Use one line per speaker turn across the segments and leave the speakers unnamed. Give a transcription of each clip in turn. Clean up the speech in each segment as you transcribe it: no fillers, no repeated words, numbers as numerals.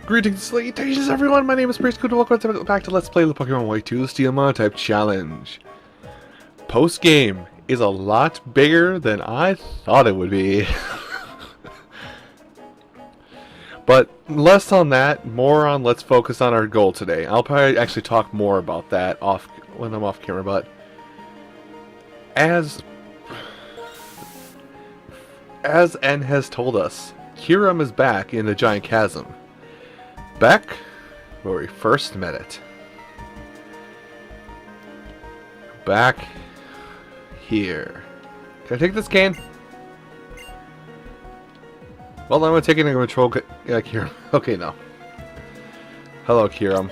Greetings, salutations everyone, my name is Priest Good, welcome back to Let's Play the Pokemon White 2 Steel Monotype Challenge. Post-game is a lot bigger than I thought it would be. But less on that, more on let's focus on our goal today. I'll probably actually talk more about that when I'm off camera, but as N has told us, Kyurem is back in the Giant Chasm. Back where we first met it. Back here. Can I take this can? Well, I'm gonna take it and control Kyurem. Okay, no. Hello, Kyurem.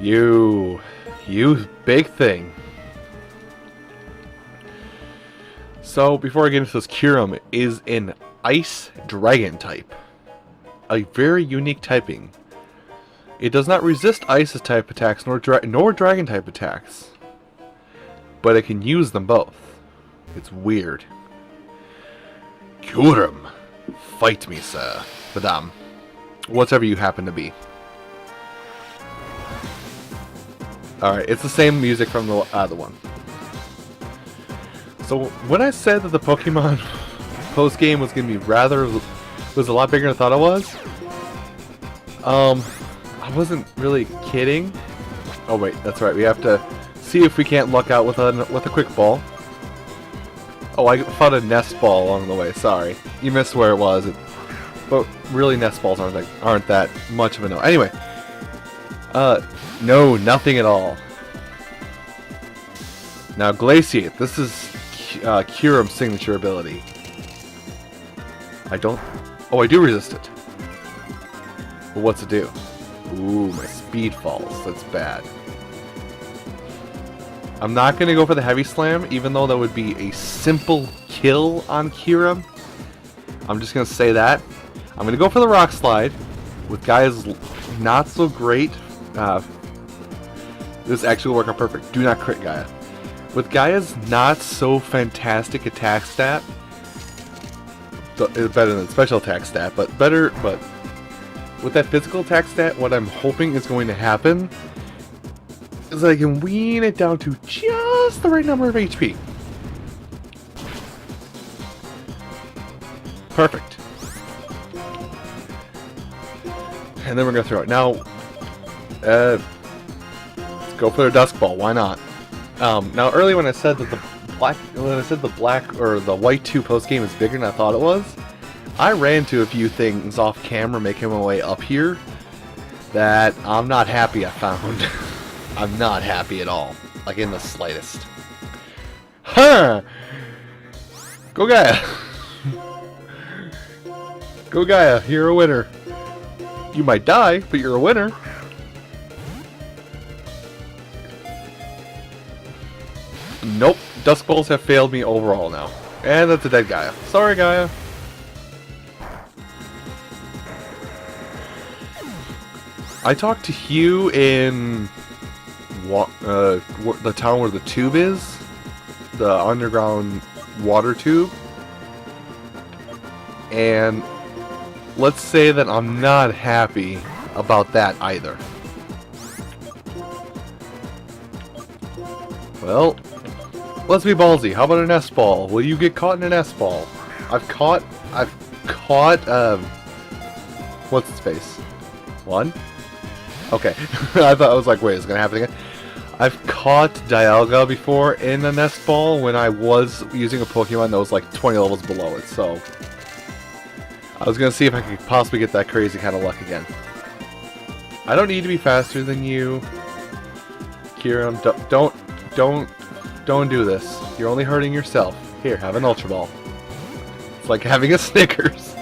You big thing. So, before I get into this, Kyurem is an Ice Dragon type. A very unique typing. It does not resist Ice type attacks nor Dragon type attacks, but it can use them both. It's weird. Kyurem, fight me, sir, madame, whatever you happen to be. All right, it's the same music from the other one. So when I said that the Pokemon post game was gonna be was a lot bigger than I thought it was. I wasn't really kidding. Oh wait, that's right. We have to see if we can't luck out with a quick ball. Oh, I found a nest ball along the way. Sorry, you missed where it was. But really, nest balls aren't that much of a no. Anyway, no, nothing at all. Now, Glaciate. This is Kyurem's signature ability. Oh, I do resist it. But what's it do? Ooh, my speed falls. That's bad. I'm not going to go for the Heavy Slam, even though that would be a simple kill on Kyurem. I'm just going to say that. I'm going to go for the Rock Slide with Gaia's not so great. This actually will work out perfect. Do not crit Gaia. With Gaia's not so fantastic attack stat, it's better than special attack stat, but with that physical attack stat, what I'm hoping is going to happen is I can wean it down to just the right number of HP. Perfect. And then we're going to throw it. Now, let's go for the Dusk Ball. Why not? Now, earlier when I said that the black or the white 2 post game is bigger than I thought it was, I ran into a few things off camera making my way up here that I'm not happy I found. I'm not happy at all, like in the slightest. Huh! Go Gaia! Go Gaia, you're a winner. You might die, but you're a winner. Nope, Dusk Balls have failed me overall now. And that's a dead Gaia. Sorry, Gaia. I talked to Hugh in the town where the tube is. The underground water tube. And let's say that I'm not happy about that either. Well, let's be ballsy. How about an S-ball? Will you get caught in an S-ball? I've caught, what's its face? One? Okay. I was like, wait, it's gonna happen again? I've caught Dialga before in a nest ball when I was using a Pokemon that was like 20 levels below it, so I was gonna see if I could possibly get that crazy kind of luck again. I don't need to be faster than you, Kyurem. Don't do this. You're only hurting yourself. Here, have an Ultra Ball. It's like having a Snickers.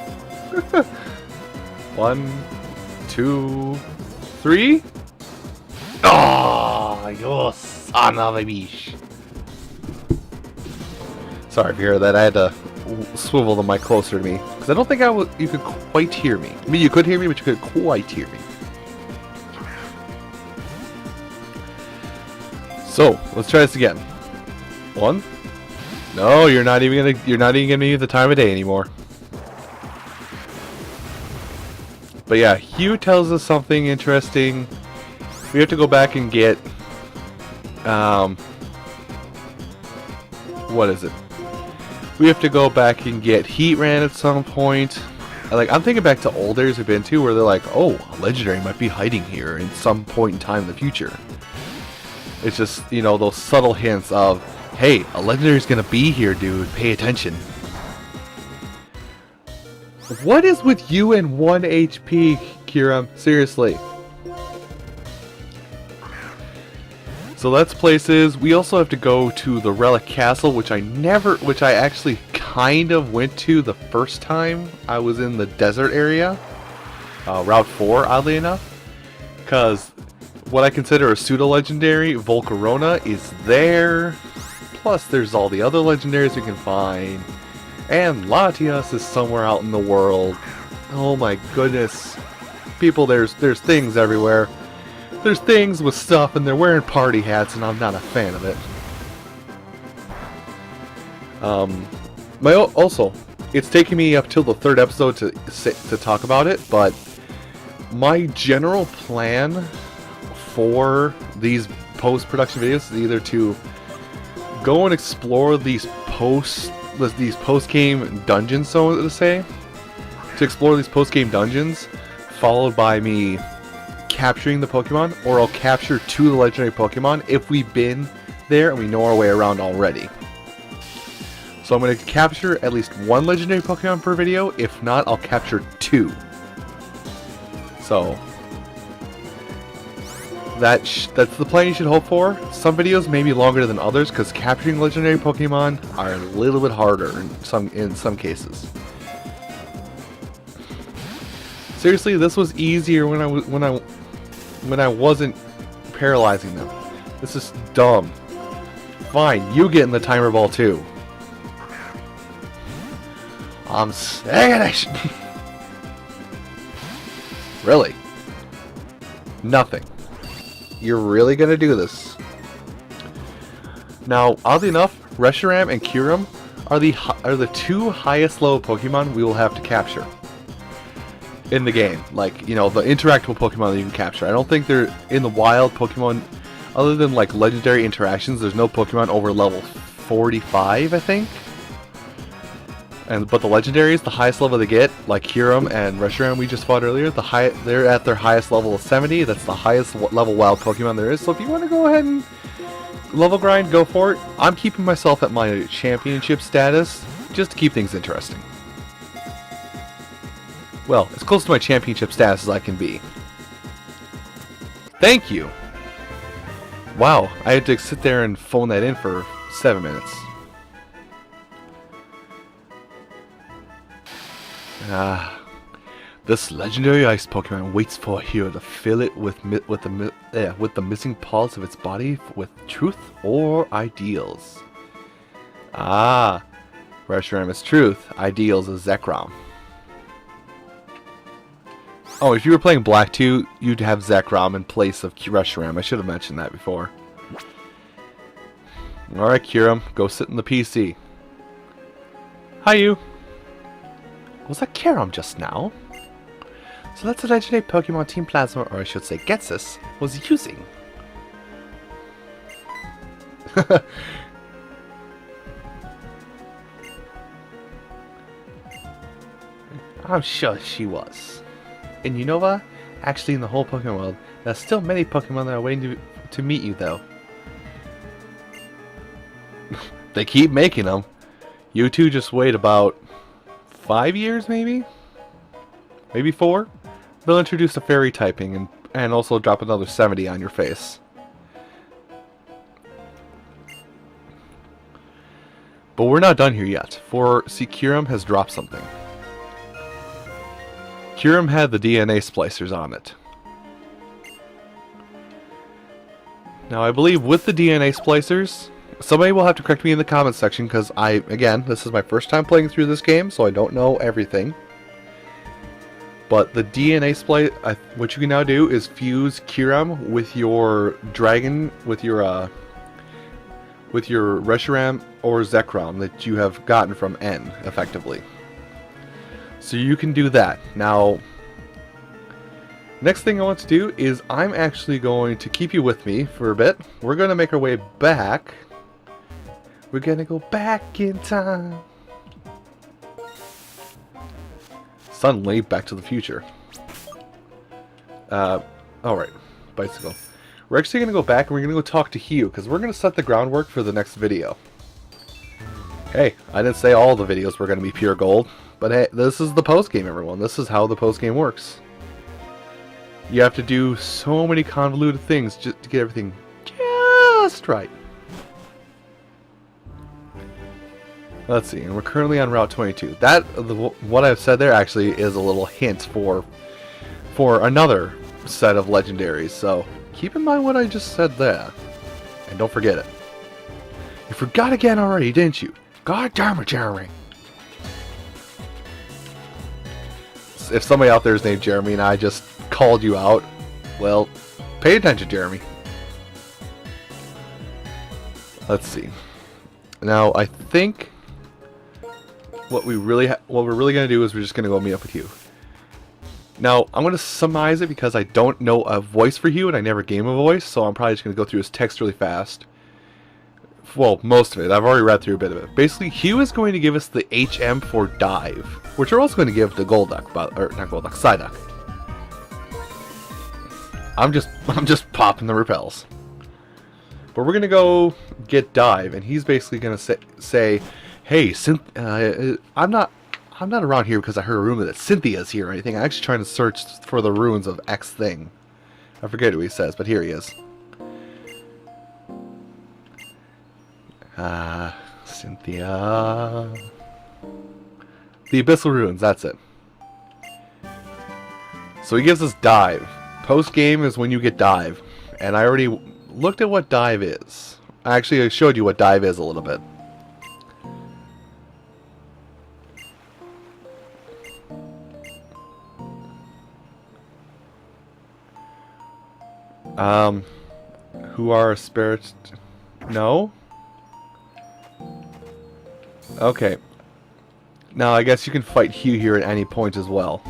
1, 2, 3. Oh, you son of a bitch. Sorry if you hear that. I had to swivel the mic closer to me because I don't think you could quite hear me. I mean, you could hear me, but you couldn't quite hear me. So let's try this again. 1. No, you're not even gonna need the time of day anymore. But yeah, Hugh tells us something interesting. We have to go back and get... what is it? We have to go back and get Heatran at some point. Like, I'm thinking back to old areas we've been to where they're like, oh, a legendary might be hiding here in some point in time in the future. It's just, you know, those subtle hints of, hey, a legendary's gonna be here, dude. Pay attention. What is with you and 1 HP, Kira? Seriously. So that's places. We also have to go to the Relic Castle, which I actually kind of went to the first time I was in the desert area. Route 4, oddly enough. Because what I consider a pseudo-legendary, Volcarona, is there. Plus there's all the other legendaries we can find. And Latias is somewhere out in the world. Oh my goodness. People, there's things everywhere. There's things with stuff and they're wearing party hats and I'm not a fan of it. Also, it's taking me up till the 3rd episode to talk about it, but my general plan for these post-production videos is either to go and explore these post-game dungeons, so to say. To explore these post-game dungeons, followed by me capturing the Pokemon, or I'll capture 2 of the legendary Pokemon if we've been there and we know our way around already. So I'm going to capture at least 1 legendary Pokemon per video. If not, I'll capture 2. So that's the plan you should hope for. Some videos may be longer than others because capturing legendary Pokemon are a little bit harder in some cases. Seriously, this was easier when I wasn't paralyzing them. This is dumb. Fine, you get in the timer ball too. I'm sick of this. Really? Nothing. You're really gonna do this? Now, oddly enough, Reshiram and Kyurem are the 2 highest level Pokemon we will have to capture in the game. Like, you know, the interactable Pokemon that you can capture. I don't think they're in the wild Pokemon, other than like legendary interactions. There's no Pokemon over level 45, I think. But the legendaries, the highest level they get, like Kyurem and Reshiram we just fought earlier, they're at their highest level of 70. That's the highest level wild Pokemon there is. So if you want to go ahead and level grind, go for it. I'm keeping myself at my championship status just to keep things interesting. Well, as close to my championship status as I can be. Thank you! Wow, I had to sit there and phone that in for 7 minutes. This legendary ice Pokemon waits for a hero to fill it with the missing parts of its body with truth or ideals. Reshiram is truth, ideals is Zekrom. Oh, if you were playing Black 2, you'd have Zekrom in place of Reshiram. I should have mentioned that before. Alright, Kyurem, go sit in the PC. Hi, you. Was that Kyurem just now? So that's the legendary Pokemon Team Plasma, or I should say Getsus, was using. I'm sure she was. In Unova, actually in the whole Pokemon world, there are still many Pokemon that are waiting to meet you though. They keep making them. You two just wait about 5 years maybe? Maybe 4? They'll introduce a fairy typing and also drop another 70 on your face. But we're not done here yet, for see, Kyurem has dropped something. Kyurem had the DNA splicers on it. Now I believe with the DNA splicers, somebody will have to correct me in the comments section because again, this is my first time playing through this game, so I don't know everything. But the DNA splice, what you can now do is fuse Kyurem with your dragon, with your Reshiram or Zekrom that you have gotten from N, effectively. So you can do that. Now, Next thing I want to do is I'm actually going to keep you with me for a bit. We're going to make our way back. We're going to go back in time. Suddenly, Back to the Future. Alright. Bicycle. We're actually going to go back and we're going to go talk to Hugh, because we're going to set the groundwork for the next video. Hey, I didn't say all the videos were going to be pure gold, but hey, this is the post-game, everyone. This is how the post-game works. You have to do so many convoluted things just to get everything just right. Let's see, and we're currently on Route 22. What I've said there actually is a little hint for another set of legendaries, so keep in mind what I just said there. And don't forget it. You forgot again already, didn't you? God damn it, Jeremy. If somebody out there is named Jeremy and I just called you out, well, pay attention, Jeremy. Let's see. Now, I think what we're really going to do is we're just going to go meet up with Hugh. Now, I'm going to summarize it because I don't know a voice for Hugh and I never gave him a voice, so I'm probably just going to go through his text really fast. Well, most of it. I've already read through a bit of it. Basically, Hugh is going to give us the HM for dive, which we're also going to give the Golduck, or not Golduck, Psyduck. I'm just popping the repels. But we're going to go get dive, and he's basically going to say, hey, I'm not around here because I heard a rumor that Cynthia's here or anything. I'm actually trying to search for the ruins of X thing. I forget what he says, but here he is. Cynthia. The Abyssal Ruins, that's it. So he gives us dive. Post game is when you get dive. And I already looked at what dive is. Actually, I showed you what dive is a little bit. Who are spirits? No? Okay. Now, I guess you can fight Hugh here at any point as well.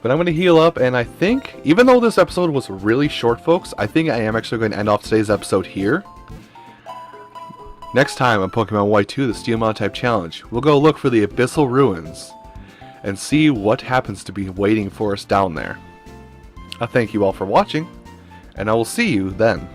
But I'm going to heal up, and I think, even though this episode was really short, folks, I think I am actually going to end off today's episode here. Next time on Pokemon White 2, the Steel Monotype Challenge, we'll go look for the Abyssal Ruins and see what happens to be waiting for us down there. I thank you all for watching, and I will see you then.